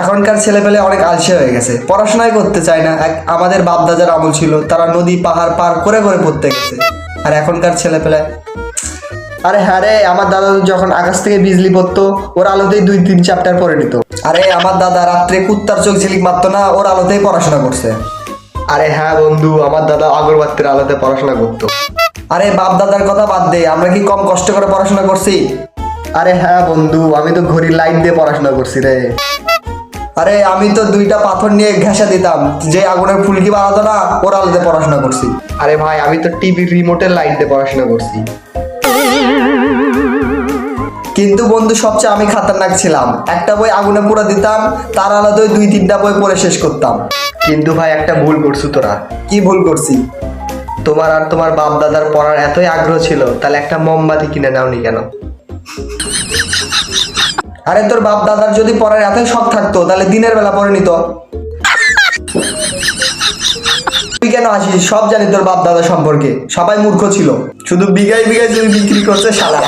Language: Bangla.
এখনকার ছেলেপেলে অনেক আলসে হয়ে গেছে, পড়াশোনাই করতে চায় না। আমাদের বাপ দাদার আমল ছিল, তারা নদী পাহাড় পার করে করে পড়তে গেছে। আর এখনকার ছেলেপেলে, আরে হ্যাঁ রে, আমার দাদা যখন আকাশ থেকে বিজলি পড়তো ওর আলোতেই 2-3 চ্যাপ্টার পড়ে নিত। আরে আমার দাদা রাত্রে কুত্তার চোখ ঝিলিক মারতো না, ওর আলোতেই পড়াশোনা করছে। আরে হ্যাঁ বন্ধু, আমার দাদা আগরবাতির আলোতে পড়াশোনা করতো। আরে বাপ দাদার কথা বাদ দে, আমরা কি কম কষ্ট করে পড়াশোনা করছি? আরে হ্যাঁ বন্ধু, আমি তো ঘড়ির লাইট দিয়ে পড়াশোনা করছি রে। আরে আমি তো 2টা পাথর নিয়ে ঘেঁষা দিতাম, যে আগুনের ফুলকি বানাতো না, ওর আলোতে পড়াশোনা করছি। আরে ভাই, আমি তো টিভি রিমোটের লাইট দিয়ে পড়াশোনা করছি। কিন্তু বন্ধু সবচেয়ে আমি খাতারনাক ছিলাম, একটা বই আগুনে পুড়ে দিতাম, তার আলাদা 2-3টা বই পড়ে শেষ করতাম। কিন্তু ভাই একটা ভুল করছো তোরা। কি ভুল করছি? তোমার আর তোমার বাপ দাদার পড়ার এতই আগ্রহ ছিল, তাহলে একটা মোমবাতি কিনে নাওনি কেন? আরে তোর বাপ দাদার যদি পড়ার এতই শখ থাকতো তাহলে দিনের বেলা পড়ে নিত। তুই কেন আসিস? সব জানি তোর বাপ দাদা সম্পর্কে, সবাই মূর্খ ছিল, শুধু বিঘায় বিঘায় জমি বিক্রি করছে শালা।